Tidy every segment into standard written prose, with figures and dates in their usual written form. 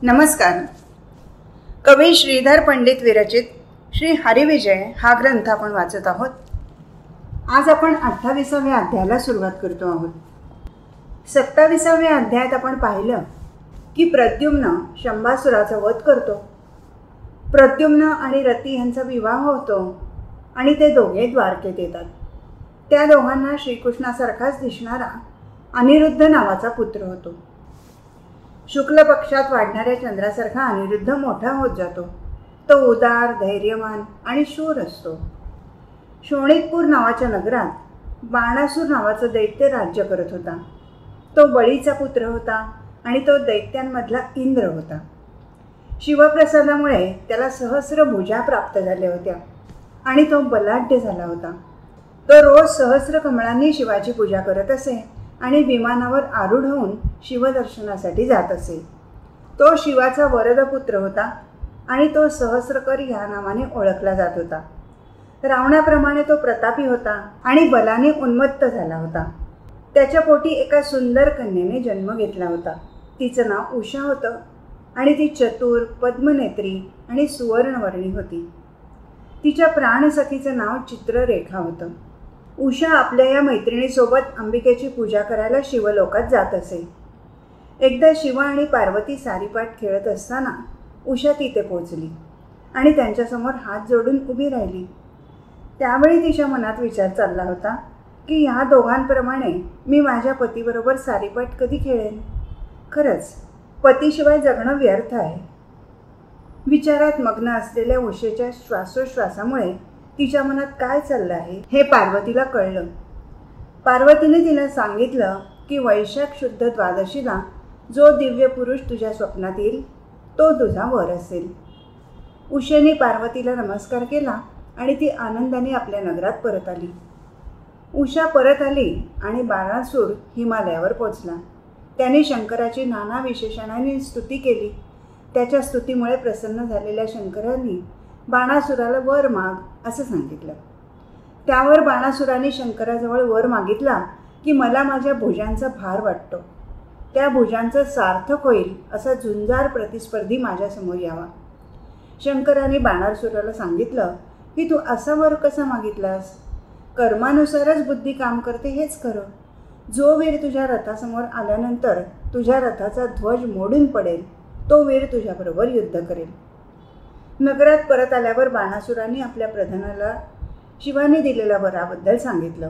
नमस्कार. कवी श्रीधर पंडित विरचित श्री हरिविजय हा ग्रंथ आपण वाचत आहोत. आज आपण 28व्या अध्यायाला सुरुवात करतो आहोत. 27व्या अध्यायात आपण पाहिलं की प्रद्युम्न शंभासुराचा वध करतो. प्रद्युम्न आणि रती यांचा विवाह होतो आणि ते दोघे द्वारकेत येतात. त्या दोघांना श्रीकृष्णासारखाच दिसणारा अनिरुद्ध नावाचा पुत्र होतो. शुक्ल पक्षात वाढणाऱ्या चंद्रासारखा अनिरुद्ध मोठा होत जातो. तो उदार, धैर्यवान आणि शूर असतो. शोणितपूर नावाच्या नगरात बाणासूर नावाचा दैत्य राज्य करत होता. तो बळीचा पुत्र होता आणि तो दैत्यांमधला इंद्र होता. शिवप्रसादामुळे त्याला सहस्र भुजा प्राप्त झाल्या होत्या आणि तो बलाढ्य झाला होता. तो रोज सहस्र कमळांनी शिवाची पूजा करत असे आणि विमानावर आरूढ होऊन शिवदर्शनासाठी जात असे. तो शिवाचा वरदपुत्र होता आणि तो सहस्रकर या नावाने ओळखला जात होता. रावणाप्रमाणे तो प्रतापी होता आणि बलाने उन्मत्त झाला होता. त्याच्या पोटी एका सुंदर कन्येने जन्म घेतला होता. तिचं नाव उषा होतं आणि ती चतुर, पद्मनेत्री आणि सुवर्णवर्णी होती. तिच्या प्राणसखीचं नाव चित्ररेखा होतं. उषा आपल्या या मैत्रिणीसोबत अंबिकेची पूजा करायला शिवलोकात जात असे. एकदा शिव आणि पार्वती सारीपाट खेळत असताना उषा तिथे पोचली आणि त्यांच्यासमोर हात जोडून उभी राहिली. त्यावेळी तिच्या मनात विचार चालला होता की ह्या दोघांप्रमाणे मी माझ्या पतीबरोबर सारीपाट कधी खेळेन. खरंच पतीशिवाय जगणं व्यर्थ आहे. विचारात मग्न असलेल्या उषेच्या श्वासोश्वासामुळे तिच्या मनात काय चाललं आहे हे पार्वतीला कळलं. पार्वतीने तिला सांगितलं की वैशाख शुद्ध द्वादशीला जो दिव्य पुरुष तुझ्या स्वप्नात येईल तो तुझा वर असेल. उषेने पार्वतीला नमस्कार केला आणि ती आनंदाने आपल्या नगरात परत आली. उषा परत आली आणि बाणासूर हिमालयावर पोचला. त्याने शंकराची नाना विशेषणांनी स्तुती केली. त्याच्या स्तुतीमुळे प्रसन्न झालेल्या शंकरांनी बाणासुराला वर माग असं सांगितलं. त्यावर बाणासुराने शंकराजवळ वर मागितला की मला माझ्या भुजांचा भार वाटतो. त्या भुजांचं सार्थक होईल असा झुंजार प्रतिस्पर्धी माझ्यासमोर यावा. शंकराने बाणासुराला सांगितलं की तू असा वर कसा मागितलास. कर्मानुसारच बुद्धी काम करते हेच खरं. जो वीर तुझ्या रथासमोर आल्यानंतर तुझ्या रथाचा ध्वज मोडून पडेल तो वीर तुझ्याबरोबर युद्ध करेल. नगरात परत आल्यावर बाणासुराने आपल्या प्रधानाला शिवाने दिलेल्या वराबद्दल सांगितलं.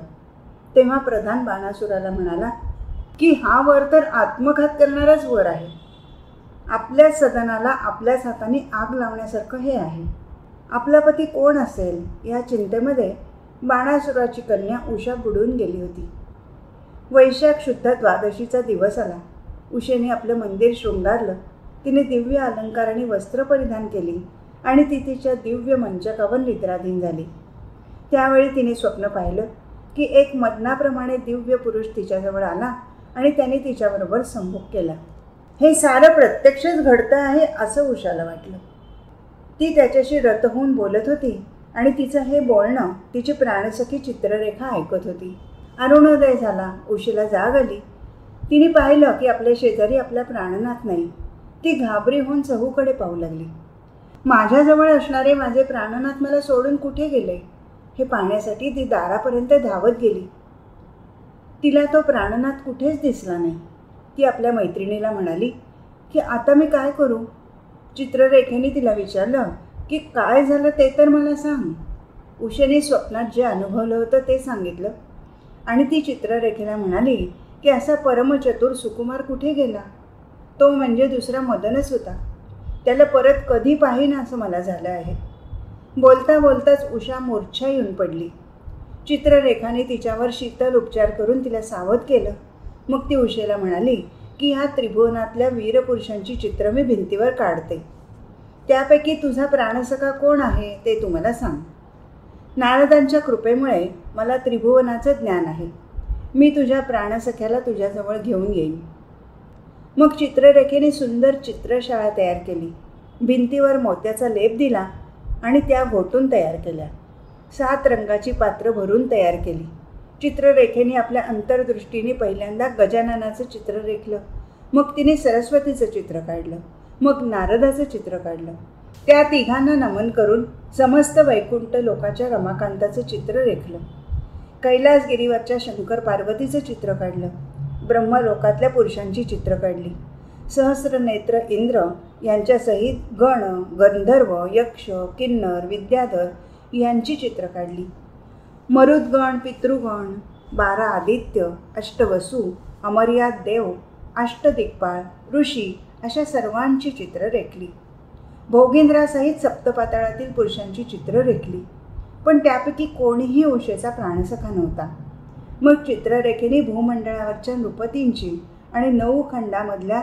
तेव्हा प्रधान बाणासुराला म्हणाला की हा वर तर आत्मघात करणाराच वर आहे. आपल्या सदनाला आपल्याच हाताने आग लावण्यासारखं हे आहे. आपला पती कोण असेल या चिंतेमध्ये बाणासुराची कन्या उषा बुडून गेली होती. वैशाख शुद्ध द्वादशीचा दिवस आला. उषेने आपलं मंदिर शृंगारलं. तिने दिव्य अलंकाराने वस्त्र परिधान केली आणि ती तिच्या दिव्य मंचकावर निद्राधीन झाली. त्यावेळी तिने स्वप्न पाहिलं की एक मदनाप्रमाणे दिव्य पुरुष तिच्याजवळ आला आणि त्याने तिच्याबरोबर संभोग केला. हे सारं प्रत्यक्षच घडतं आहे असं उषाला वाटलं. ती त्याच्याशी रत होऊन बोलत होती आणि तिचं हे बोलणं तिची प्राणसखी चित्ररेखा ऐकत होती. अरुणोदय झाला. उषेला जाग आली. तिने पाहिलं की आपल्या शेजारी आपला प्राणनाथ नाही. ती घाबरी होऊन चहूकडे पाहू लागली. माझ्याजवळ असणारे माझे प्राणनाथ मला सोडून कुठे गेले हे पाहण्यासाठी ती दारापर्यंत धावत गेली. तिला तो प्राणनाथ कुठेच दिसला नाही. ती आपल्या मैत्रिणीला म्हणाली की आता मी काय करू. चित्ररेखेने तिला विचारलं की काय झालं ते तर मला सांग. उषेने स्वप्नात जे अनुभवलं होतं ते सांगितलं आणि ती चित्ररेखेला म्हणाली की असा परमचतुर सुकुमार कुठे गेला. तो म्हणजे दुसरा मदनच होता. त्याला परत कधी पाहीन असं मला झालं आहे. बोलता बोलताच उषा मूर्छा येऊन पडली. चित्ररेखाने तिच्यावर शीतल उपचार करून तिला सावध केलं. मग ती उषेला म्हणाली की ह्या त्रिभुवनातल्या वीरपुरुषांची चित्र मी भिंतीवर काढते. त्यापैकी तुझा प्राणसखा कोण आहे ते तू मला सांग. नारदांच्या कृपेमुळे मला त्रिभुवनाचं ज्ञान आहे. मी तुझ्या प्राणसख्याला तुझ्याजवळ घेऊन येईन. मग चित्ररेखेने सुंदर चित्रशाळा तयार केली. भिंतीवर मोत्याचा लेप दिला आणि त्या घोटून तयार केल्या. 7 रंगाची पात्र भरून तयार केली. चित्ररेखेने आपल्या अंतर्दृष्टीने पहिल्यांदा गजाननाचं चित्र रेखलं. मग तिने सरस्वतीचं चित्र काढलं. मग नारदाचं चित्र काढलं. त्या तिघांना नमन करून समस्त वैकुंठ लोकाच्या रमाकांताचं चित्र रेखलं. कैलासगिरीवरच्या शंकर पार्वतीचं चित्र काढलं. ब्रह्मलोकातल्या पुरुषांची चित्र काढली. सहस्रनेत्र इंद्र यांच्यासहित गण, गंधर्व, यक्ष, किन्नर, विद्याधर यांची चित्र काढली. मरुद्गण, पितृगण, 12 आदित्य, अष्टवसू, अमर्याद देव, अष्टदिक्पाळ, ऋषी अशा सर्वांची चित्र रेखली. भोगींद्रासहित सप्तपाताळातील पुरुषांची चित्र रेखली. पण त्यापैकी कोणीही उषेचा प्राणसखा नव्हता. मग चित्ररेखेने भूमंडळावरच्या नृपतींची आणि 9 खंडामधल्या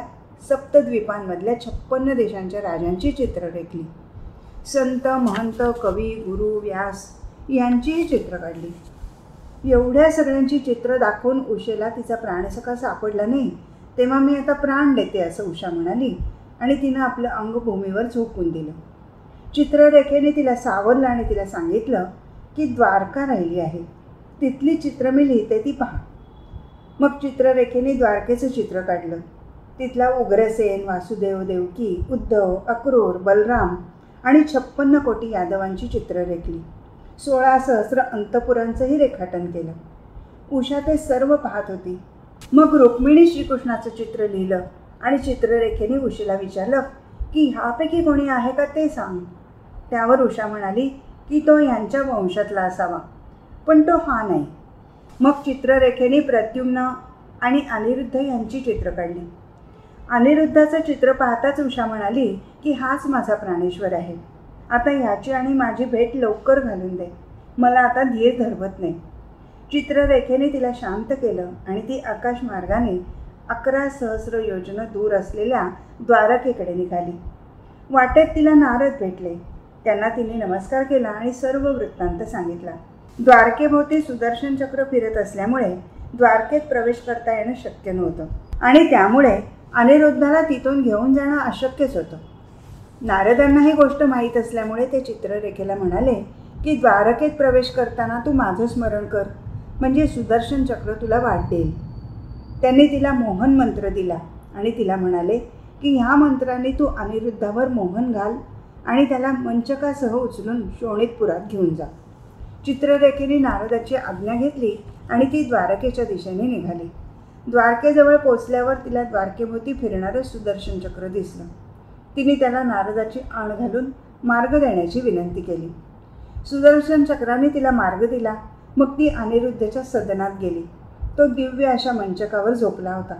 सप्तद्वीपांमधल्या 56 देशांच्या राजांची चित्र रेखली. संत, महंत, कवी, गुरु, व्यास यांचीही चित्र काढली. एवढ्या सगळ्यांची चित्र दाखवून उषेला तिचा प्राणसखा सापडला नाही, तेव्हा मी आता प्राण देते असं उषा म्हणाली आणि तिनं आपलं अंग भूमीवर झोकून दिलं. चित्ररेखेने तिला सावरलं आणि तिला सांगितलं की द्वारका राहिली आहे, तिथली चित्र मी लिहिते ती पहा. मग चित्ररेखेने द्वारकेचं चित्र काढलं. तिथला उग्रसेन, वासुदेव, देवकी, उद्धव, अक्रूर, बलराम आणि 56 कोटी यादवांची चित्र रेखली. 16 सहस्र अंतपुरांचंही रेखाटन केलं. उषा ते सर्व पाहत होती. मग रुक्मिणी श्रीकृष्णाचं चित्र लिहिलं आणि चित्ररेखेने उषेला विचारलं की ह्यापैकी कोणी आहे का ते सांग. त्यावर उषा म्हणाली की तो यांच्या वंशातला असावा, पण तो हा नाही. मग चित्ररेखेने प्रद्युम्न आणि अनिरुद्ध यांची चित्र काढली. अनिरुद्धाचं चित्र पाहताच उषा म्हणाली की हाच माझा प्राणेश्वर आहे. आता ह्याची आणि माझी भेट लवकर घालून दे, मला आता धीर धरवत नाही. चित्ररेखेने तिला शांत केलं आणि ती आकाशमार्गाने 11 सहस्र योजनं दूर असलेल्या द्वारकेकडे निघाली. वाटेत तिला नारद भेटले. त्यांना तिने नमस्कार केला आणि सर्व वृत्तांत सांगितला. द्वारकेभोवती सुदर्शन चक्र फिरत असल्यामुळे द्वारकेत प्रवेश करता येणं शक्य नव्हतं आणि त्यामुळे अनिरुद्धाला तिथून घेऊन जाणं अशक्यच होतं. नारदांना ही गोष्ट माहीत असल्यामुळे ते चित्ररेखेला म्हणाले की द्वारकेत प्रवेश करताना तू माझं स्मरण कर, म्हणजे सुदर्शन चक्र तुला वाट देईल. त्यांनी तिला मोहन मंत्र दिला आणि तिला म्हणाले की ह्या मंत्राने तू अनिरुद्धावर मोहन घाल आणि त्याला मंचकासह उचलून शोणितपुरात घेऊन जा. चित्ररेखेने नारदाची आज्ञा घेतली आणि ती द्वारकेच्या दिशेने निघाली. द्वारकेजवळ पोचल्यावर तिला द्वारकेभोवती फिरणारं सुदर्शन चक्र दिसलं. तिने त्याला नारदाची आण घालून मार्ग देण्याची विनंती केली. सुदर्शन चक्राने तिला मार्ग दिला. मग ती अनिरुद्धच्या सदनात गेली. तो दिव्य अशा मंचकावर झोपला होता.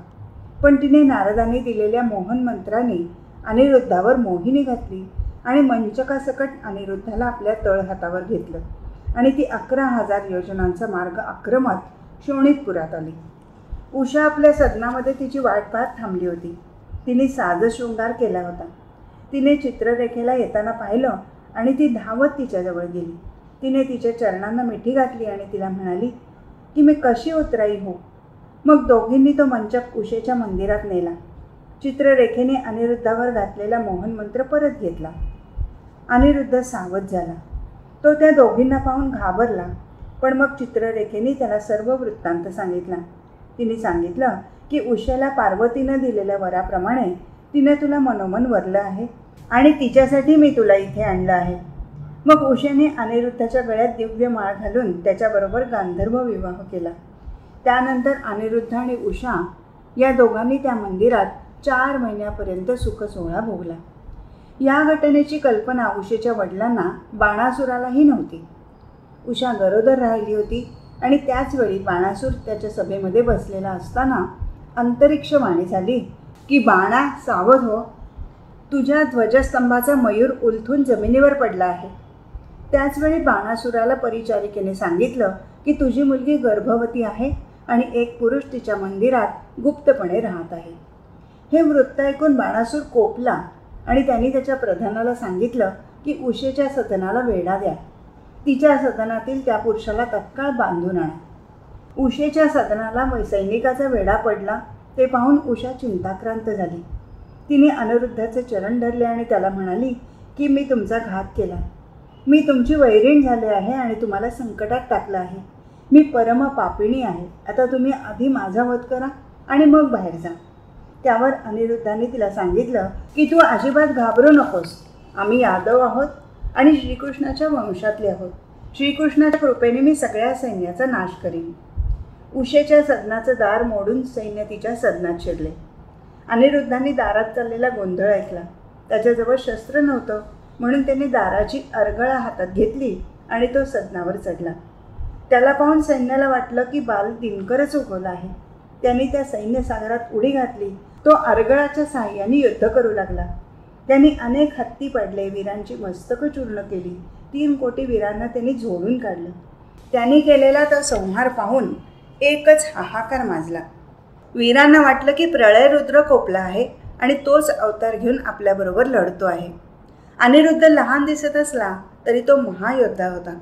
पण तिने नारदांनी दिलेल्या मोहन मंत्राने अनिरुद्धावर मोहिनी घातली आणि मंचकासकट अनिरुद्धाला आपल्या तळहातावर घेतलं आणि ती 11,000 योजनांचा मार्ग आक्रमत शोणितपुरात आली. उषा आपल्या सदनामध्ये तिची वाट पाहत थांबली होती. तिने साजशृंगार केला होता. तिने चित्ररेखेला येताना पाहिलं आणि ती धावत तिच्याजवळ गेली. तिने तिच्या चरणांना मिठी घातली आणि तिला म्हणाली की मी कशी उतराई हो. मग दोघींनी तो मंचक उषेच्या मंदिरात नेला. चित्ररेखेने अनिरुद्धावर घातलेला मोहन मंत्र परत घेतला. अनिरुद्ध सावध झाला. तो त्या दोघींना पाहून घाबरला. पण मग चित्ररेखेने त्याला सर्व वृत्तांत सांगितला. तिने सांगितलं की उषेला पार्वतीनं दिलेल्या वराप्रमाणे तिने तुला मनोमन वरलं आहे आणि तिच्यासाठी मी तुला इथे आणलं आहे. मग उषेने अनिरुद्धाच्या गळ्यात दिव्य माळ घालून त्याच्याबरोबर गांधर्व विवाह केला. त्यानंतर अनिरुद्ध आणि उषा या दोघांनी त्या मंदिरात 4 महिन्यापर्यंत सुखसोहळा भोगला. या घटनेची कल्पना उषेच्या वडिलांना बाणासुरालाही नव्हती. उषा गरोदर राहिली होती आणि त्याचवेळी बाणासूर त्याच्या सभेमध्ये बसलेला असताना अंतरिक्षवाणी झाली की बाणा सावध हो, तुझ्या ध्वजस्तंभाचा मयूर उलथून जमिनीवर पडला आहे. त्याचवेळी बाणासुराला परिचारिकेने सांगितलं की तुझी मुलगी गर्भवती आहे आणि एक पुरुष तिच्या मंदिरात गुप्तपणे राहत आहे. हे वृत्त ऐकून बाणासूर कोपला आणि त्यांनी त्याच्या प्रधानाला सांगितलं की उषेच्या सदनाला वेढा द्या. तिच्या सदनातील त्या पुरुषाला तत्काळ बांधून आणा. उषेच्या सदनाला सैनिकाचा वेढा पडला. ते पाहून उषा चिंताक्रांत झाली. तिने अनिरुद्धाचे चरण धरले आणि त्याला म्हणाली की मी तुमचा घात केला. मी तुमची वैरीण झाले आहे आणि तुम्हाला संकटात टाकलं आहे. मी परम पापिणी आहे. आता तुम्ही आधी माझा वध करा आणि मग बाहेर जा. त्यावर अनिरुद्धाने तिला सांगितलं की तू अजिबात घाबरू नकोस. आम्ही यादव आहोत आणि श्रीकृष्णाच्या वंशातले आहोत. श्रीकृष्णाच्या कृपेने मी सगळ्या सैन्याचा नाश करीन. उषेच्या सदनाचं दार मोडून सैन्य तिच्या सदनात शिरले. अनिरुद्धाने दारात चाललेला गोंधळ ऐकला. त्याच्याजवळ शस्त्र नव्हतं म्हणून त्याने दाराची अर्गळा हातात घेतली आणि तो सदनावर चढला. त्याला पाहून सैन्याला वाटलं की बाल दिनकरच उगवला आहे. त्यांनी त्या सैन्यसागरात उडी घातली. तो अर्गळाच्या साहाय्याने युद्ध करू लागला. त्यांनी अनेक हत्ती पाडले, वीरांची मस्तकं चूर्ण केली. 3 कोटी वीरांना त्यांनी झोडून काढलं. त्यांनी केलेला तो संहार पाहून एकच हाहाकार माजला. वीरांना वाटलं की प्रळयरुद्र कोपला आहे आणि तोच अवतार घेऊन आपल्याबरोबर लढतो आहे. अनिरुद्ध लहान दिसत असला तरी तो महायोद्धा होता.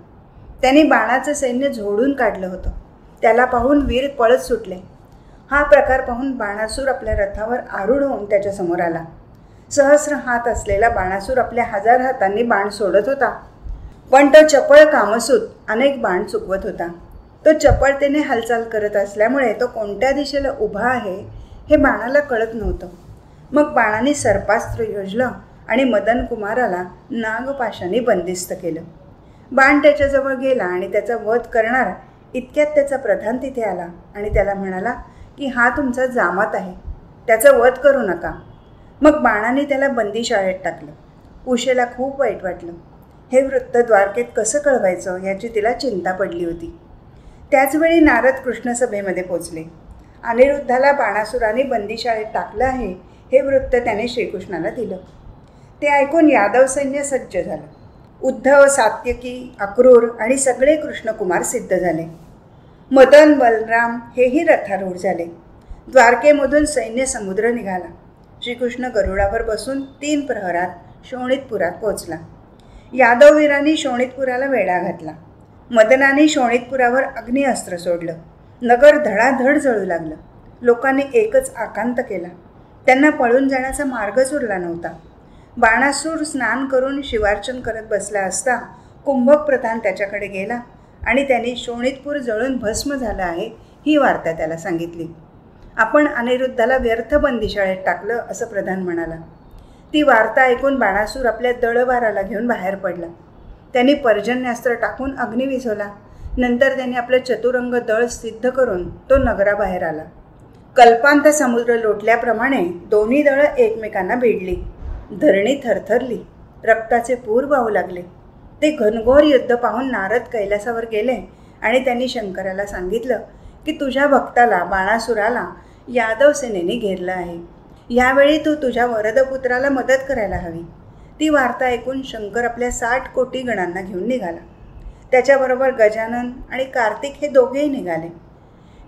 त्यांनी बाणाचं सैन्य झोडून काढलं होतं. त्याला पाहून वीर पळत सुटले. हा प्रकार पाहून बाणासूर आपल्या रथावर आरूढ होऊन त्याच्यासमोर आला. सहस्र हात असलेला बाणासूर आपल्या 1000 हातांनी बाण सोडत होता. पण तो चपळ कामसूत अनेक बाण चुकवत होता. तो चपळतेने हालचाल करत असल्यामुळे तो कोणत्या दिशेला उभा आहे हे बाणाला कळत नव्हतं. मग बाणाने सर्पास्त्र योजलं आणि मदन कुमाराला नागपाशाने बंदिस्त केलं. बाण त्याच्याजवळ गेला आणि त्याचा वध करणार इतक्यात त्याचा प्रधान तिथे आला आणि त्याला म्हणाला की हा तुमचा जामात आहे, त्याचा वध करू नका. मग बाणाने त्याला बंदीशाळेत टाकलं. उषेला खूप वाईट वाटलं. हे वृत्त द्वारकेत कसं कळवायचं याची तिला चिंता पडली होती. त्याचवेळी नारद कृष्णसभेमध्ये पोचले. अनिरुद्धाला बाणासुराने बंदीशाळेत टाकलं आहे हे वृत्त त्याने श्रीकृष्णाला दिलं. ते ऐकून यादव सैन्य सज्ज झालं. उद्धव, सात्यकी, अक्रूर आणि सगळे कृष्णकुमार सिद्ध झाले. मदन, बलराम हेही रथारूढ झाले. द्वारकेमधून सैन्य समुद्र निघाला. श्रीकृष्ण गरुडावर बसून 3 प्रहरात शोणितपुरात पोहोचला. यादववीरांनी शोणितपुराला वेढा घातला. मदनाने शोणितपुरावर अग्निअस्त्र सोडलं. नगर धडाधड जळू लागलं. लोकांनी एकच आकांत केला. त्यांना पळून जाण्याचा मार्गच उरला नव्हता. बाणासूर स्नान करून शिवार्चन करत बसला असता कुंभक प्रधान त्याच्याकडे गेला आणि त्यांनी शोणितपूर जळून भस्म झालं आहे ही वार्ता त्याला सांगितली. आपण अनिरुद्धाला व्यर्थ बंदीशाळेत टाकलं असं प्रधान म्हणाला. ती वार्ता ऐकून बाणासूर आपल्या दळवाराला घेऊन बाहेर पडला. त्यांनी पर्जन्यास्त्र टाकून अग्नी विझवला. नंतर त्यांनी आपलं चतुरंग दळ सिद्ध करून तो नगराबाहेर आला. कल्पांत समुद्र लोटल्याप्रमाणे दोन्ही दळं एकमेकांना भिडली. धरणी थरथरली. रक्ताचे पूर वाहू लागले. ते घनघोर युद्ध पाहून नारद कैलासावर गेले आणि त्यांनी शंकराला सांगितलं की तुझ्या भक्ताला बाणासुराला यादव सेनेने घेरलं आहे. यावेळी तू तुझ्या वरदपुत्राला मदत करायला हवी. ती वार्ता ऐकून शंकर आपल्या 60 कोटी गणांना घेऊन निघाला. त्याच्याबरोबर गजानन आणि कार्तिक हे दोघेही निघाले.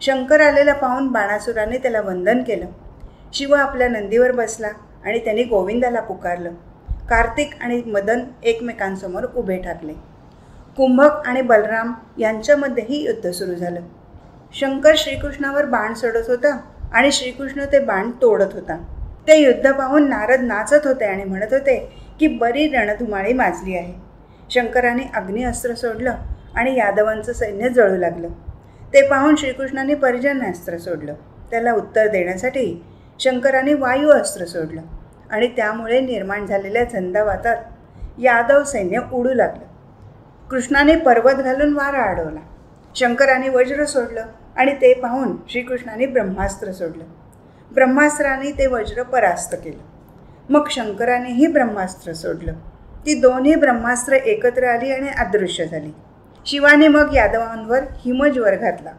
शंकर आलेला पाहून बाणासुराने त्याला वंदन केलं. शिव आपल्या नंदीवर बसला आणि त्यांनी गोविंदाला पुकारलं. कार्तिक आणि मदन एकमेकांसमोर उभे ठाकले. कुंभक आणि बलराम यांच्यामध्येही युद्ध सुरू झालं. शंकर श्रीकृष्णावर बाण सोडत होता आणि श्रीकृष्ण ते बाण तोडत होता. ते युद्ध पाहून नारद नाचत होते आणि म्हणत होते की बरी रणधुमाळी माजली आहे. शंकराने अग्निअस्त्र सोडलं आणि यादवांचं सैन्य जळू लागलं. ते पाहून श्रीकृष्णाने पर्जन्यास्त्र सोडलं. त्याला उत्तर देण्यासाठी शंकराने वायू अस्त्र सोडलं आणि त्यामुळे निर्माण झालेल्या झंझावातात यादव सैन्य उडू लागलं. कृष्णाने पर्वत घालून वारा अडवला. शंकराने वज्र सोडलं आणि ते पाहून श्रीकृष्णाने ब्रह्मास्त्र सोडलं. ब्रह्मास्त्राने ते वज्र परास्त केलं. मग शंकरानेही ब्रह्मास्त्र सोडलं. ती दोन्ही ब्रह्मास्त्र एकत्र आली आणि अदृश्य झाली. शिवाने मग यादवांवर हिमज्वर घातला.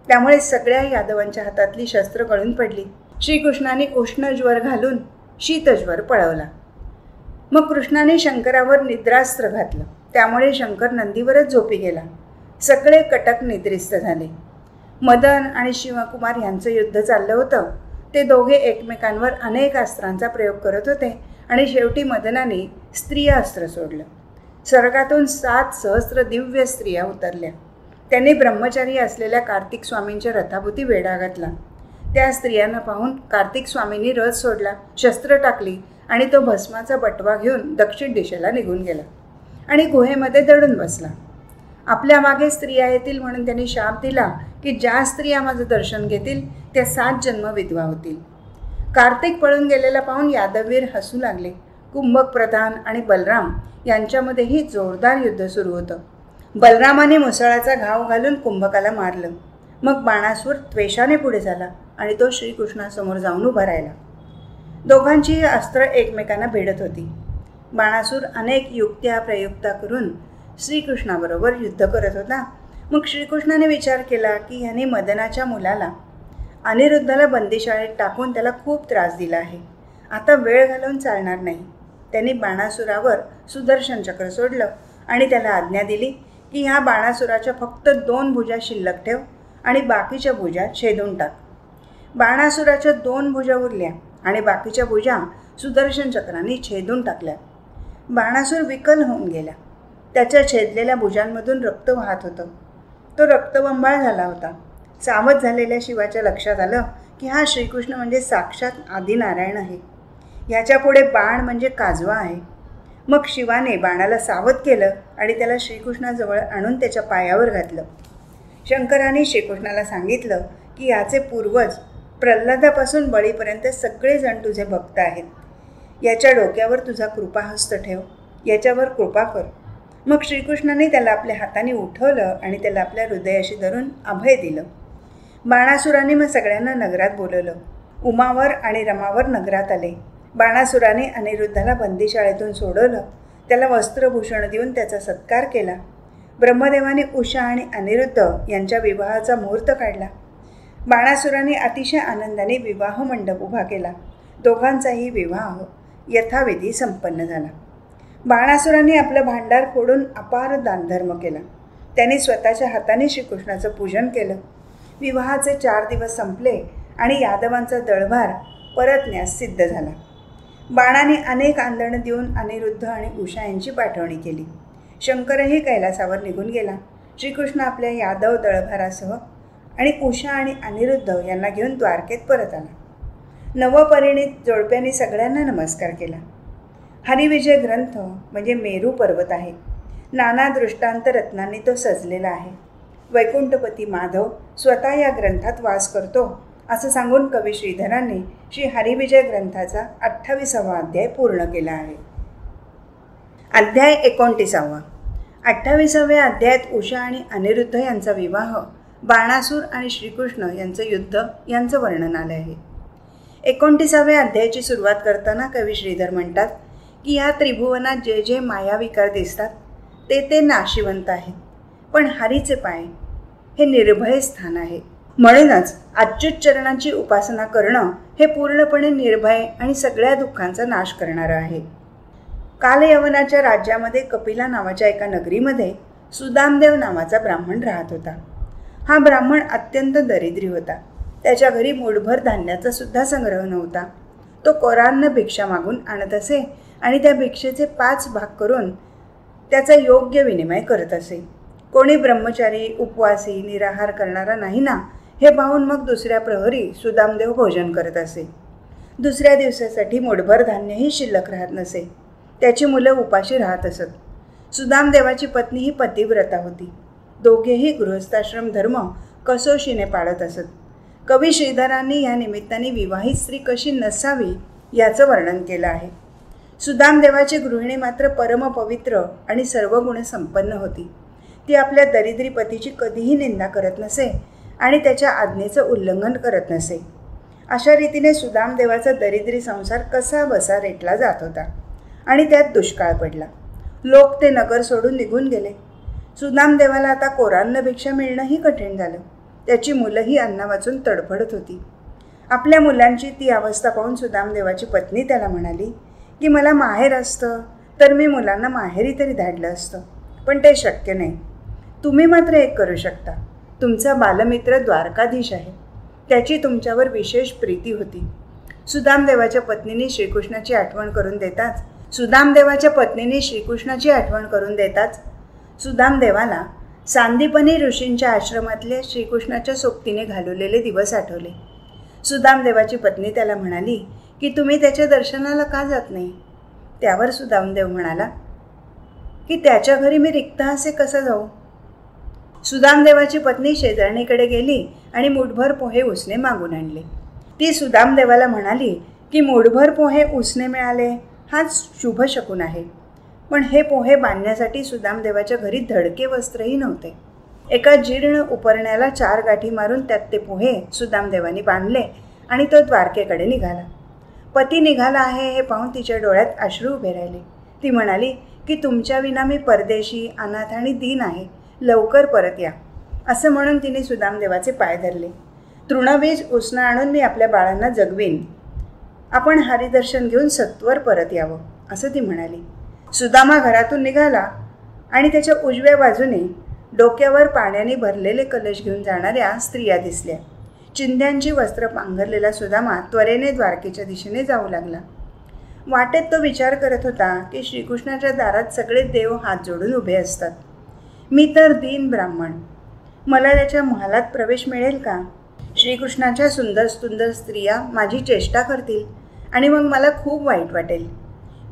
त्यामुळे सगळ्या यादवांच्या हातातली शस्त्र गळून पडली. श्रीकृष्णाने उष्णज्वर घालून शीतज्वर पळवला. मग कृष्णाने शंकरावर निद्रास्त्र घातलं. त्यामुळे शंकर नंदीवरच झोपी गेला. सगळे कटक निद्रिस्त झाले. मदन आणि शिवकुमार यांचं युद्ध चाललं होतं. ते दोघे एकमेकांवर अनेक अस्त्रांचा प्रयोग करत होते आणि शेवटी मदनाने स्त्रिया अस्त्र सोडलं. स्वर्गातून 7 सहस्र दिव्य स्त्रिया उतरल्या. त्यांनी ब्रह्मचारी असलेल्या कार्तिक स्वामींच्या रथाभोवती वेढा घातला. त्या स्त्रियांना पाहून कार्तिक स्वामींनी रथ सोडला, शस्त्र टाकली आणि तो भस्माचा बटवा घेऊन दक्षिण दिशेला निघून गेला आणि गुहेमध्ये दडून बसला. आपल्या मागे स्त्रिया येतील म्हणून त्यांनी शाप दिला की ज्या स्त्रिया माझं दर्शन घेतील त्या 7 जन्म विधवा होतील. कार्तिक पळून गेलेला पाहून यादववीर हसू लागले. कुंभक प्रधान आणि बलराम यांच्यामध्येही जोरदार युद्ध सुरू होतं. बलरामाने मुसळाचा घाव घालून कुंभकाला मारलं. मग बाणासूर त्वेषाने पुढे झाला आणि तो श्रीकृष्णासमोर जाऊन उभा राहिला. दोघांची अस्त्र एकमेकांना भिडत होती. बाणासूर अनेक युक्त्या प्रयुक्त्या करून श्रीकृष्णाबरोबर युद्ध करत होता. मग श्रीकृष्णाने विचार केला की ह्याने मदनाच्या मुलाला अनिरुद्धाला बंदीशाळेत टाकून त्याला खूप त्रास दिला आहे. आता वेळ घालवून चालणार नाही. त्यांनी बाणासुरावर सुदर्शन चक्र सोडलं आणि त्याला आज्ञा दिली की ह्या बाणासुराच्या फक्त 2 भुजा शिल्लक ठेव आणि बाकीच्या भुजा छेदून टाक. बाणासुराच्या 2 भुजा उरल्या आणि बाकीच्या भुजा सुदर्शन चक्राने छेदून टाकल्या. बाणासूर विकल होऊन गेला. त्याच्या छेदलेल्या भुजांमधून रक्त वाहत होतं. तो रक्तबंबाळ झाला होता. सावध झालेल्या शिवाच्या लक्षात आलं की हा श्रीकृष्ण म्हणजे साक्षात आदिनारायण आहे. ह्याच्यापुढे बाण म्हणजे काजवा आहे. मग शिवाने बाणाला सावध केलं आणि त्याला श्रीकृष्णाजवळ आणून त्याच्या पायावर घातलं. शंकराने श्रीकृष्णाला सांगितलं की याचे पूर्वज प्रल्हादापासून बळीपर्यंत सगळेजण तुझे भक्त आहेत. याच्या डोक्यावर तुझा कृपाहस्त ठेव, याच्यावर कृपा कर. मग श्रीकृष्णाने त्याला आपल्या हाताने उठवलं आणि त्याला आपल्या हृदयाशी धरून अभय दिलं. बाणासुराने मग सगळ्यांना नगरात बोलवलं. उमावर आणि रमावर नगरात आले. बाणासुराने अनिरुद्धाला बंदीशाळेतून सोडवलं. त्याला वस्त्रभूषण देऊन त्याचा सत्कार केला. ब्रह्मदेवाने उषा आणि अनिरुद्ध यांच्या विवाहाचा मुहूर्त काढला. बाणासुराने अतिशय आनंदाने विवाह मंडप उभा केला. दोघांचाही विवाह यथाविधी संपन्न झाला. बाणासुराने आपलं भांडार फोडून अपार दानधर्म केला. त्याने स्वतःच्या हाताने श्रीकृष्णाचं पूजन केलं. विवाहाचे 4 दिवस संपले आणि यादवांचा दळभार परतण्यास सिद्ध झाला. बाणाने अनेक आंदणं देऊन अनिरुद्ध आणि उषा यांची पाठवणी केली. शंकरही कैलासावर निघून गेला. श्रीकृष्ण आपल्या यादव दळभारासह आणि उषा आणि अनिरुद्ध यांना घेऊन द्वारकेत परत आला. नवपरिणित जोडप्याने सगळ्यांना नमस्कार केला. हरिविजय ग्रंथ म्हणजे मेरू पर्वत आहे. नाना दृष्टांत रत्नांनी तो सजलेला आहे. वैकुंठपती माधव स्वतः या ग्रंथात वास करतो असं सांगून कवी श्रीधरांनी श्री हरिविजय ग्रंथाचा 28वा अध्याय पूर्ण केला आहे. अध्याय 29. 28व्या अध्यायात उषा आणि अनिरुद्ध यांचा विवाह, बाणासूर आणि श्रीकृष्ण यांचं युद्ध यांचं वर्णन आलं आहे. 29व्या अध्यायाची सुरुवात करताना कवी श्रीधर म्हणतात की या त्रिभुवनात जे जे मायाविकार दिसतात ते नाशिवंत आहेत, पण हरीचे पाय हे निर्भय स्थान आहे. म्हणूनच अच्युत चरणांची उपासना करणं हे पूर्णपणे निर्भय आणि सगळ्या दुःखांचा नाश करणारं आहे. कालयवनाच्या राज्यामध्ये कपिला नावाच्या एका नगरीमध्ये सुदामदेव नावाचा ब्राह्मण राहत होता. हा ब्राह्मण अत्यंत दरिद्री होता. त्याच्या घरी मूठभर धान्याचा सुद्धा संग्रह नव्हता. तो कोरांना भिक्षा मागून आणत असे आणि त्या भिक्षेचे 5 भाग करून त्याचा योग्य विनिमय करत असे. कोणी ब्रह्मचारी, उपवासी, निराहार करणारा नाही ना हे पाहून मग दुसऱ्या प्रहरी सुदामदेव भोजन करत असे. दुसऱ्या दिवसासाठी मूठभर धान्यही शिल्लक राहत नसे. त्याची मुलं उपाशी राहत असत. सुदामदेवाची पत्नी ही पतिव्रता होती. दोघेही गृहस्थाश्रम धर्म कसोशीने पाळत असत. कवी श्रीधरांनी या निमित्ताने विवाहित स्त्री कशी नसावी याचं वर्णन केलं आहे. सुदामदेवाची गृहिणी मात्र परमपवित्र आणि सर्व गुण संपन्न होती. ती आपल्या दरिद्री पतीची कधीही निंदा करत नसे आणि त्याच्या आज्ञेचं उल्लंघन करत नसे. अशा रीतीने सुदामदेवाचा दरिद्री संसार कसा बसा रेटला जात होता आणि त्यात दुष्काळ पडला. लोक ते नगर सोडून निघून गेले. सुदामदेवाला आता कोरान्न भिक्षा मिळणंही कठीण झालं. त्याची मुलंही अन्ना वाचून तडफडत होती. आपल्या मुलांची ती अवस्था पाहून सुदामदेवाची पत्नी त्याला म्हणाली की मला माहेर असतं तर मी मुलांना माहेरी तरी धाडलं असतं, पण ते शक्य नाही. तुम्ही मात्र एक करू शकता. तुमचा बालमित्र द्वारकाधीश आहे. त्याची तुमच्यावर विशेष प्रीती होती. सुदामदेवाच्या पत्नीने श्रीकृष्णाची आठवण करून देताच सुदामदेवाला सांदीपनी ऋषींच्या आश्रमातले श्रीकृष्णाच्या सोबतीने घालवलेले दिवस आठवले. सुदामदेवाची पत्नी त्याला म्हणाली की तुम्ही त्याच्या दर्शनाला का जात नाही. त्यावर सुदामदेव म्हणाला की त्याच्या घरी मी रिक्त असे कसं जाऊ. सुदामदेवाची पत्नी शेजारणीकडे गेली आणि मुठभर पोहे उसने मागून आणले. ती सुदामदेवाला म्हणाली की मूठभर पोहे उसने मिळाले हाच शुभ शकून आहे. पण हे पोहे बांधण्यासाठी सुदामदेवाच्या घरी धडके वस्त्रही नव्हते. एका जीर्ण उपरण्याला 4 गाठी मारून त्यात ते पोहे सुदामदेवानी बांधले आणि तो द्वारकेकडे निघाला. पती निघाला आहे हे पाहून तिच्या डोळ्यात अश्रू उभे राहिले. ती म्हणाली की तुमच्या विना मी परदेशी, अनाथ आणि दीन आहे, लवकर परत या. असं म्हणून तिने सुदामदेवाचे पाय धरले. तृणबीज उसणं आणून मी आपल्या बाळांना जगवीन. आपण हरिदर्शन घेऊन सत्वर परत यावं, असं ती म्हणाली. सुदामा घरातून निघाला आणि त्याच्या उजव्या बाजूने डोक्यावर पाण्याने भरलेले कलश घेऊन जाणाऱ्या स्त्रिया दिसल्या. चिंध्यांची वस्त्र पांघरलेला सुदामा त्वरेने द्वारकेच्या दिशेने जाऊ लागला. वाटेत तो विचार करत होता की श्रीकृष्णाच्या दारात सगळे देव हात जोडून उभे असतात. मी तर दीन ब्राह्मण, मला त्याच्या महालात प्रवेश मिळेल का? श्रीकृष्णाच्या सुंदर सुंदर स्त्रिया माझी चेष्टा करतील आणि मग मला खूप वाईट वाटेल.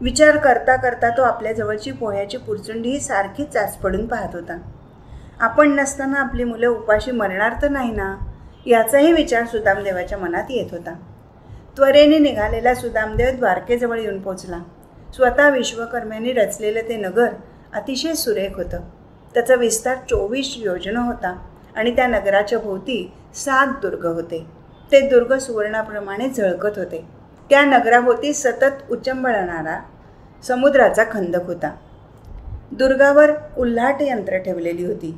विचार करता करता तो आपल्या जवळची पोह्याची पुरचुंडी ही सारखी चाच पडून पाहत होता. आपण नसताना आपली मुलं उपाशी मरणार तर नाही ना, याचाही विचार सुदामदेवाच्या मनात येत होता. त्वरेने निघालेला सुदामदेव द्वारकेजवळ येऊन पोचला. स्वतः विश्वकर्म्यांनी रचलेलं ते नगर अतिशय सुरेख होतं. त्याचा विस्तार 24 योजनं होता आणि त्या नगराच्या भोवती 7 दुर्ग होते. ते दुर्ग सुवर्णाप्रमाणे झळकत होते. त्या नगराभोवती सतत उचंबळणारा समुद्राचा खंदक होता. दुर्गावर उल्हाट यंत्र ठेवलेली होती.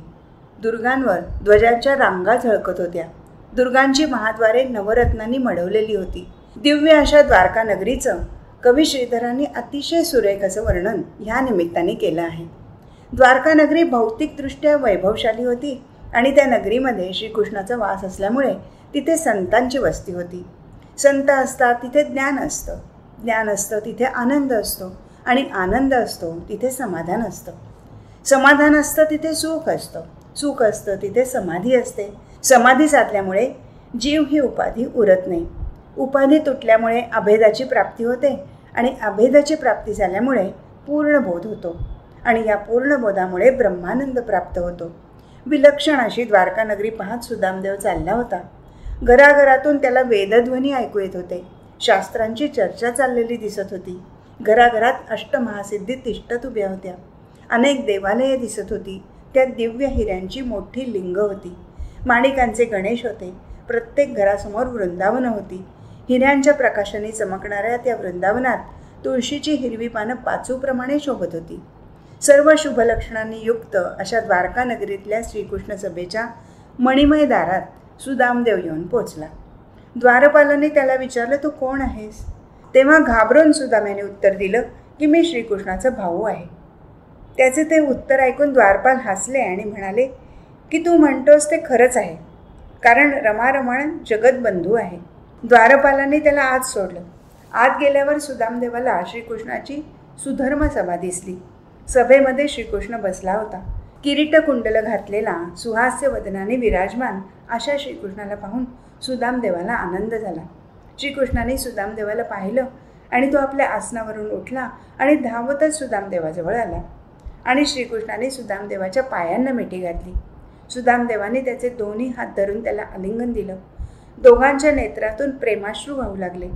दुर्गांवर ध्वजांच्या रांगा झळकत होत्या. दुर्गांची महाद्वारे नवरत्नांनी मढवलेली होती. दिव्य अशा द्वारका नगरीचं कवी श्रीधरांनी अतिशय सुरेख असं वर्णन ह्या निमित्ताने केलं आहे. द्वारका नगरी भौतिकदृष्ट्या वैभवशाली होती आणि त्या नगरीमध्ये श्रीकृष्णाचा वास असल्यामुळे तिथे संतांची वस्ती होती. संत असतात तिथे ज्ञान असतं, ज्ञान असतं तिथे आनंद असतो आणि आनंद असतो तिथे समाधान असतं, समाधान असतं तिथे सुख असतं, सुख असतं तिथे समाधी असते, समाधी साधल्यामुळे जीव ही उपाधी उरत नाही, उपाधी तुटल्यामुळे अभेदाची प्राप्ती होते आणि अभेदाची प्राप्ती झाल्यामुळे पूर्णबोध होतो आणि या पूर्णबोधामुळे ब्रह्मानंद प्राप्त होतो. विलक्षण अशी द्वारका नगरी पाहत सुदामदेव चालला होता. घराघरातून त्याला वेदध्वनी ऐकू येत होते. शास्त्रांची चर्चा चाललेली दिसत होती. घराघरात अष्टमहासिद्धी तिष्ठत उभ्या होत्या. अनेक देवालये दिसत होती. त्यात दिव्य हिऱ्यांची मोठी लिंग होती. माणिकांचे गणेश होते. प्रत्येक घरासमोर वृंदावनं होती. हिऱ्यांच्या प्रकाशाने चमकणाऱ्या त्या वृंदावनात तुळशीची हिरवी पानं पाचूप्रमाणे शोभत होती. सर्व शुभलक्षणांनी युक्त अशा द्वारका नगरीतल्या श्रीकृष्ण सभेच्या मणिमय दारात सुदामदेव येऊन पोचला. द्वारपालाने त्याला विचारलं, तू कोण आहेस? तेव्हा घाबरून सुदाम्याने उत्तर दिलं की मी श्रीकृष्णाचा भाऊ आहे. त्याचे ते उत्तर ऐकून द्वारपाल हसले आणि म्हणाले की तू म्हणतोस ते खरंच आहे, कारण रमारमण जगतबंधू आहे. द्वारपालाने त्याला आत सोडलं. आत गेल्यावर सुदामदेवाला श्रीकृष्णाची सुधर्म सभा दिसली. सभेमध्ये श्रीकृष्ण बसला होता. किरीट कुंडल घातलेला, सुहास्य वदनाने विराजमान अशा श्रीकृष्णाला पाहून सुदामदेवाला आनंद झाला. श्रीकृष्णाने सुदामदेवाला पाहिलं आणि तो आपल्या आसनावरून उठला आणि धावतच सुदामदेवाजवळ आला आणि श्रीकृष्णाने सुदामदेवाच्या पायांना मिठी घातली. सुदामदेवाने त्याचे दोन्ही हात धरून त्याला आलिंगन दिलं. दोघांच्या नेत्रातून प्रेमाश्रू वाहू लागले.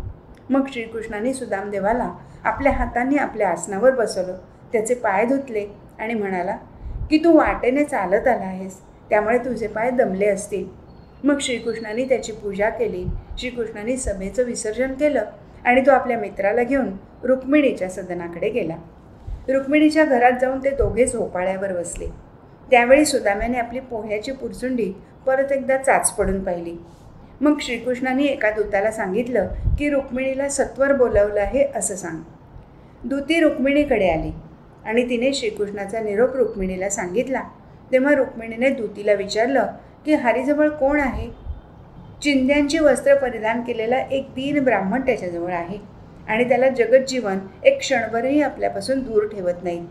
मग श्रीकृष्णाने सुदामदेवाला आपल्या हातांनी आपल्या आसनावर बसवलं, त्याचे पाय धुतले आणि म्हणाला की तू वाटेने चालत आला आहेस, त्यामुळे तुझे पाय दमले असतील. मग श्रीकृष्णाने त्याची पूजा केली. श्रीकृष्णाने सभेचं विसर्जन केलं आणि तो आपल्या मित्राला घेऊन रुक्मिणीच्या सदनाकडे गेला. रुक्मिणीच्या घरात जाऊन ते दोघे झोपाळ्यावर बसले. त्यावेळी सुदाम्याने आपली पोह्याची पुरचुंडी परत एकदा चाच पडून पाहिली. मग श्रीकृष्णाने एका दूताला सांगितलं की रुक्मिणीला सत्वर बोलावलं आहे असं सांग. दूती रुक्मिणीकडे आली आणि तिने श्रीकृष्णाचा निरोप रुक्मिणीला सांगितला. तेव्हा रुक्मिणीने दूतीला विचारलं की हरीजवळ कोण आहे? चिंध्यांची वस्त्र परिधान केलेला एक दीन ब्राह्मण त्याच्याजवळ आहे आणि त्याला जगज्जीवन एक क्षणभरही आपल्यापासून दूर ठेवत नाहीत.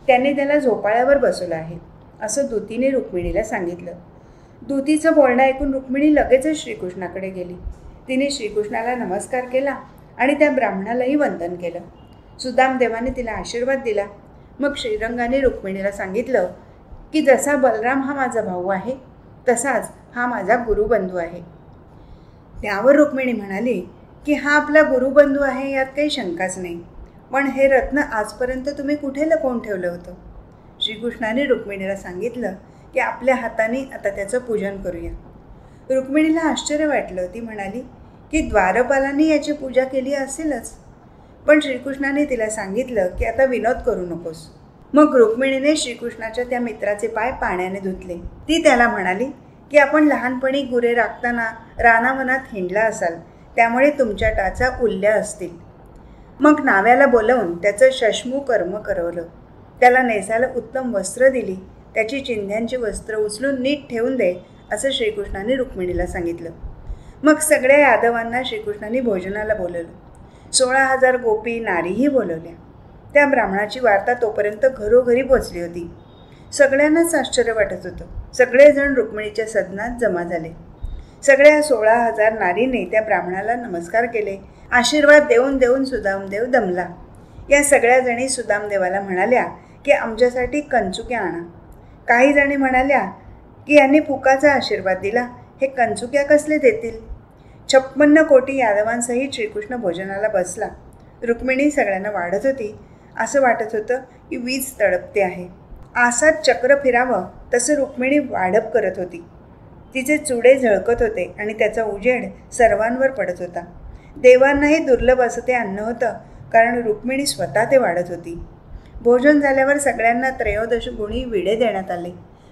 त्याने त्याला झोपाळ्यावर बसवलं आहे असं दूतीने रुक्मिणीला सांगितलं. दूतीचं बोलणं ऐकून रुक्मिणी लगेचच श्रीकृष्णाकडे गेली. तिने श्रीकृष्णाला नमस्कार केला आणि त्या ब्राह्मणालाही वंदन केलं. सुदामदेवाने तिला आशीर्वाद दिला. मग श्रीरंगाने रुक्मिणीला सांगितलं की जसा बलराम हा माझा भाऊ आहे तसाच हा माझा गुरुबंधू आहे. त्यावर रुक्मिणी म्हणाली की हा आपला गुरुबंधू आहे, यात काही शंकाच नाही. पण हे रत्न आजपर्यंत तुम्ही कुठे लपवून ठेवलं होतं? श्रीकृष्णाने रुक्मिणीला सांगितलं की आपल्या हाताने आता त्याचं पूजन करूया. रुक्मिणीला आश्चर्य वाटलं. ती म्हणाली की द्वारपालांनी याची पूजा केली असेलच. पण श्रीकृष्णाने तिला सांगितलं की आता विनोद करू नकोस. मग रुक्मिणीने श्रीकृष्णाच्या त्या मित्राचे पाय पाण्याने धुतले. ती त्याला म्हणाली की आपण लहानपणी गुरे राखताना रानावनात हिंडला असाल, त्यामुळे तुमच्या टाचा उरल्या असतील. मग नाव्याला बोलवून त्याचं शश्मू कर्म करवलं. त्याला नेसायला उत्तम वस्त्र दिली. त्याची चिंध्यांची वस्त्र उचलून नीट ठेवून दे असं श्रीकृष्णाने रुक्मिणीला सांगितलं. मग सगळ्या यादवांना श्रीकृष्णाने भोजनाला बोलवलं. 16,000 गोपी नारीही बोलवल्या. त्या ब्राह्मणाची वार्ता तोपर्यंत घरोघरी पोचली होती. सगळ्यांनाच आश्चर्य वाटत होतं. सगळेजण रुक्मिणीच्या सदनात जमा झाले. सगळ्या 16,000 नारीने त्या ब्राह्मणाला नमस्कार केले. आशीर्वाद देऊन देऊन सुदामदेव दमला. या सगळ्या जणी सुदामदेवाला म्हणाल्या की आमच्यासाठी कंचुक्या आणा. काही जणी म्हणाल्या की यांनी फुकाचा आशीर्वाद दिला, हे कंचुक्या कसले देतील. 56 कोटी यादवांसहित श्रीकृष्ण भोजनाला बसला. रुक्मिणी सगळ्यांना वाढत होती. असं वाटत होतं की वीज तडपते आहे. आसात चक्र फिरावं तसं रुक्मिणी वाढप करत होती. तिचे चुडे झळकत होते आणि त्याचा उजेड सर्वांवर पडत होता. देवांनाही दुर्लभ असं ते अन्न होतं, कारण रुक्मिणी स्वतः ते वाढत होती. भोजन झाल्यावर सगळ्यांना 13 गुणी विडे देण्यात आले.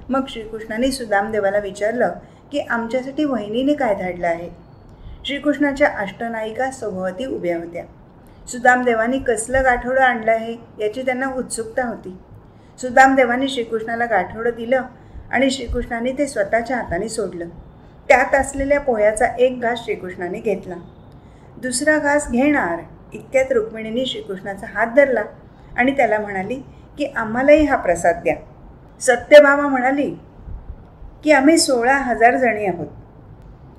मग श्रीकृष्णाने सुदामदेवाला विचारलं की आमच्यासाठी वहिनीने काय धाडलं आहे. श्रीकृष्णाच्या अष्टनायिका सभोवती उभ्या होत्या. सुदामदेवानी कसलं गाठोडं आणलं आहे याची त्यांना उत्सुकता होती. सुदामदेवाने श्रीकृष्णाला गाठोडं दिलं आणि श्रीकृष्णाने ते स्वतःच्या हाताने सोडलं. त्यात असलेल्या पोह्याचा एक घास श्रीकृष्णाने घेतला. दुसरा घास घेणार इतक्यात रुक्मिणीने श्रीकृष्णाचा हात धरला आणि त्याला म्हणाली की आम्हालाही हा प्रसाद द्या. सत्यभामा म्हणाली की आम्ही 16,000 जणी आहोत,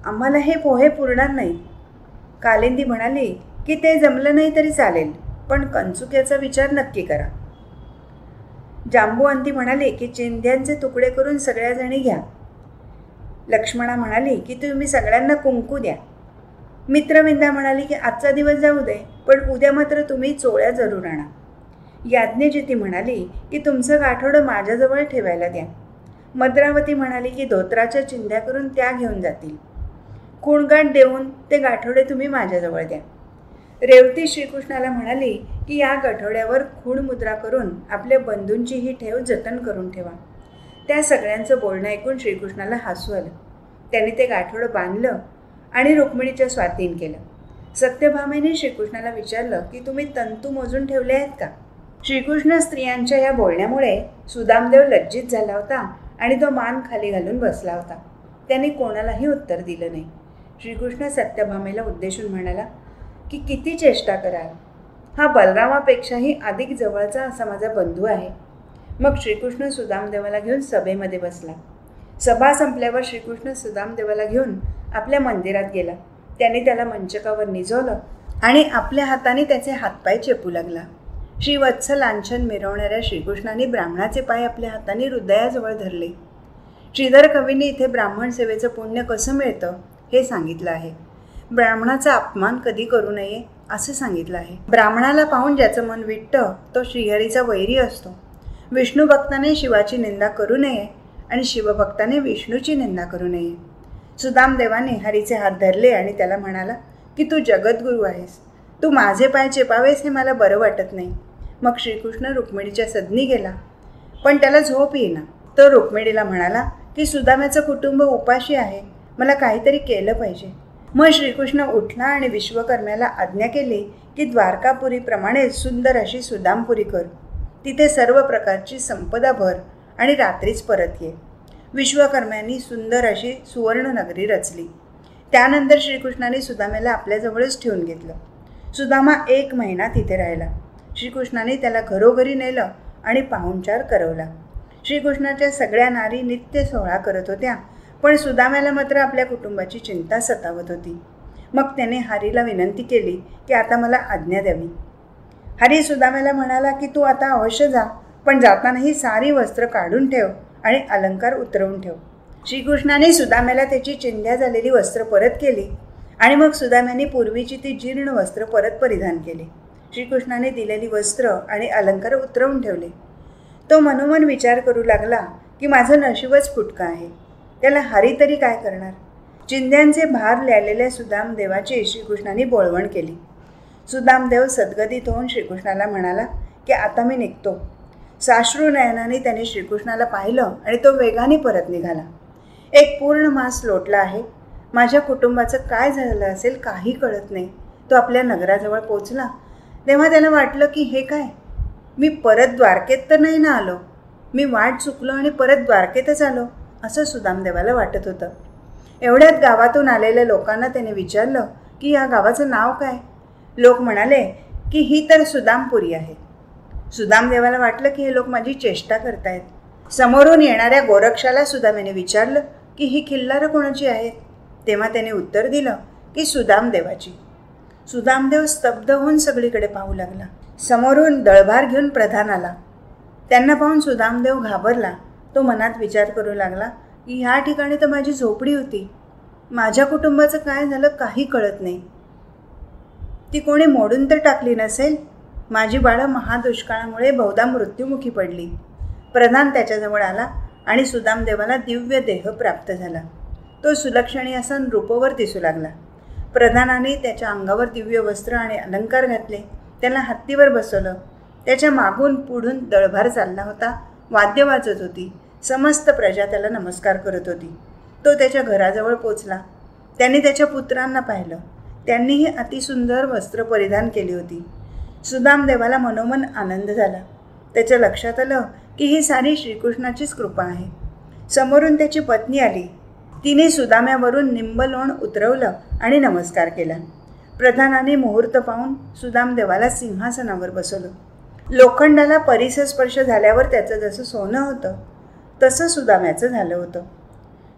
आम्हाला हे पोहे पुरणार नाहीत. कालिंदी म्हणाली की ते जमलं नाही तरी चालेल, पण कंचुक्याचा विचार नक्की करा. जांबुवंती म्हणाली की चिंध्यांचे तुकडे करून सगळ्या जणी घ्या. लक्ष्मणा म्हणाली की तुम्ही सगळ्यांना कुंकू द्या. मित्रविंदा म्हणाली की आजचा दिवस जाऊ दे, पण उद्या मात्र तुम्ही चोळ्या जरूर आणा. याज्ञजिती म्हणाली की तुमचं गाठोडं माझ्याजवळ ठेवायला द्या. मद्रावती म्हणाली की धोत्राच्या चिंध्या करून त्या घेऊन जातील. खूणगाठ देऊन ते गाठोडे तुम्ही माझ्याजवळ द्या. रेवती श्रीकृष्णाला म्हणाली की या गाठोड्यावर खूणमुद्रा करून आपल्या बंधूंचीही ठेव जतन करून ठेवा. त्या सगळ्यांचं बोलणं ऐकून श्रीकृष्णाला हसू आलं. त्यांनी ते गाठोडं बांधलं आणि रुक्मिणीच्या स्वाधीन केलं. सत्यभामेने श्रीकृष्णाला विचारलं की तुम्ही तंतू मोजून ठेवले आहेत का. श्रीकृष्ण स्त्रियांच्या या बोलण्यामुळे सुदामदेव लज्जित झाला होता आणि तो मान खाली घालून बसला होता. त्याने कोणालाही उत्तर दिलं नाही. श्रीकृष्ण सत्यभामेला उद्देशून म्हणाला की किती चेष्टा कराल, हा बलरामापेक्षाही अधिक जवळचा असा माझा बंधू आहे. मग श्रीकृष्ण सुदामदेवाला घेऊन सभेमध्ये बसला. सभा संपल्यावर श्रीकृष्ण सुदामदेवाला घेऊन आपल्या मंदिरात गेला. त्याने त्याला मंचकावर निजवलं आणि आपल्या हाताने त्याचे हातपाय चेपू लागला. श्रीवत्स लांछन मिरवणाऱ्या श्रीकृष्णाने ब्राह्मणाचे पाय आपल्या हाताने हृदयाजवळ धरले. श्रीधर कवींनी इथे ब्राह्मण सेवेचं पुण्य कसं मिळतं हे सांगितलं आहे. ब्राह्मणाचा अपमान कधी करू नये असं सांगितलं आहे. ब्राह्मणाला पाहून ज्याचं मन विटतं तो श्रीहरीचा वैरी असतो. विष्णू भक्ताने शिवाची निंदा करू नये आणि शिवभक्ताने विष्णूची निंदा करू नये. सुदामदेवाने हरीचे हात धरले आणि त्याला म्हणाला की तू जगद्गुरू आहेस, तू माझे पाय चेपावेस हे मला बरं वाटत नाही. मग श्रीकृष्ण रुक्मिणीच्या सदनी गेला, पण त्याला झोप येईना. तो रुक्मिणीला म्हणाला की सुदाम्याचं कुटुंब उपाशी आहे, मला काहीतरी केलं पाहिजे. मग श्रीकृष्ण उठला आणि विश्वकर्म्याला आज्ञा केली की द्वारकापुरीप्रमाणे सुंदर अशी सुदामपुरी कर. तिथे सर्व प्रकारची संपदा भर आणि रात्रीच परत ये. विश्वकर्म्यांनी सुंदर अशी सुवर्णनगरी रचली. त्यानंतर श्रीकृष्णाने सुदाम्याला आपल्याजवळच ठेवून घेतलं. सुदामा 1 महिना तिथे राहिला. श्रीकृष्णाने त्याला घरोघरी नेलं आणि पाहुणचार करवला. श्रीकृष्णाच्या सगळ्या नारी नित्य सोहळा करत होत्या, पण सुदाम्याला मात्र आपल्या कुटुंबाची चिंता सतावत होती. मग त्याने हरीला विनंती केली की आता मला आज्ञा द्यावी. हरी सुदाम्याला म्हणाला की तू आता अवश्य जा, पण जातानाही सारी वस्त्र काढून ठेव आणि अलंकार उतरवून ठेव. श्रीकृष्णाने सुदाम्याला त्याची चिंध्या झालेली वस्त्र परत केली आणि मग सुदाम्याने पूर्वीची ती जीर्ण वस्त्र परत परिधान केली. श्रीकृष्णाने दिलेली वस्त्र आणि अलंकार उतरवून ठेवले. तो मनोमन विचार करू लागला की माझं नशीबच फुटकं आहे. त्याला हरी तरी काय करणार. चिंध्यांचे भार लिहिलेल्या सुदामदेवाची श्रीकृष्णाने बोळवण केली. सुदामदेव सद्गदित होऊन श्रीकृष्णाला म्हणाला की आता मी निघतो. साश्रू नयनाने त्याने श्रीकृष्णाला पाहिलं आणि तो वेगाने परत निघाला. एक पूर्ण मास लोटला आहे. माझ्या कुटुंबाचं काय झालं असेल काही कळत नाही. तो आपल्या नगराजवळ पोचला तेव्हा त्याला वाटलं की हे काय, मी परत द्वारकेत तर नाही ना आलो. मी वाट चुकलो आणि परत द्वारकेतच आलो असं सुदामदेवाला वाटत होतं. एवढ्यात गावातून आलेल्या लोकांना त्याने विचारलं की या गावाचं नाव काय. लोक म्हणाले की ही तर सुदामपुरी आहे. सुदामदेवाला वाटलं की हे लोक माझी चेष्टा करतायत. समोरून येणाऱ्या गोरक्षाला सुदामेने विचारलं की ही खिल्लारं कोणाची आहेत. तेव्हा त्याने उत्तर दिलं की सुदामदेवाची. सुदामदेव स्तब्ध होऊन सगळीकडे पाहू लागला. समोरून दळभार घेऊन प्रधान आला. त्यांना पाहून सुदामदेव घाबरला. तो मनात विचार करू लागला की ह्या ठिकाणी तर माझी झोपडी होती. माझ्या कुटुंबाचं काय झालं काही कळत नाही. ती कोणी मोडून तर टाकली नसेल. माझी बाळं महादुष्काळामुळे बहुधा मृत्युमुखी पडली. प्रधान त्याच्याजवळ आला आणि सुदामदेवाला दिव्य देह प्राप्त झाला. तो सुलक्षणी असा नृपवर दिसू लागला. प्रधानाने त्याच्या अंगावर दिव्य वस्त्र आणि अलंकार घातले. त्याला हत्तीवर बसवलं. त्याच्या मागून पुढून दळभार चालला होता. वाद्य वाजत होती. समस्त प्रजा त्याला नमस्कार करत होती. तो त्याच्या घराजवळ पोचला. त्याने त्याच्या पुत्रांना पाहिलं. त्यांनीही अतिसुंदर वस्त्र परिधान केली होती. सुदामदेवाला मनोमन आनंद झाला. त्याच्या लक्षात आलं की ही सारी श्रीकृष्णाचीच कृपा आहे. समोरून त्याची पत्नी आली. तिने सुदाम्यावरून निंब लोण उतरवलं आणि नमस्कार केला. प्रधानाने मुहूर्त पाहून सुदामदेवाला सिंहासनावर बसवलं. लोखंडाला परिसस्पर्श झाल्यावर त्याचं जसं सोनं होतं तसं सुदाम्याचं झालं होतं.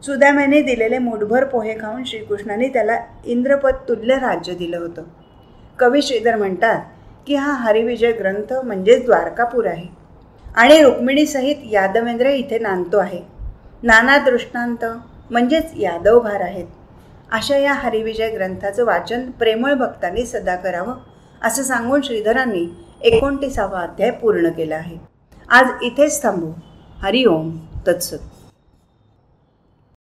सुदाम्याने दिलेले मुठभर पोहे खाऊन श्रीकृष्णाने त्याला इंद्रपद तुल्य राज्य दिलं होतं. कवी श्रीधर म्हणतात की हा हरिविजय ग्रंथ म्हणजेच द्वारकापूर आहे आणि रुक्मिणीसहित यादवेंद्र इथे नांदतो आहे. नाना दृष्टांत म्हणजेच यादवभार आहेत. अशा या हरिविजय ग्रंथाचं वाचन प्रेमळ भक्तांनी सदा करावं असं सांगून श्रीधरांनी 29वा अध्याय पूर्ण केला आहे. आज इथेच थांबू. हरिओम तत्सत.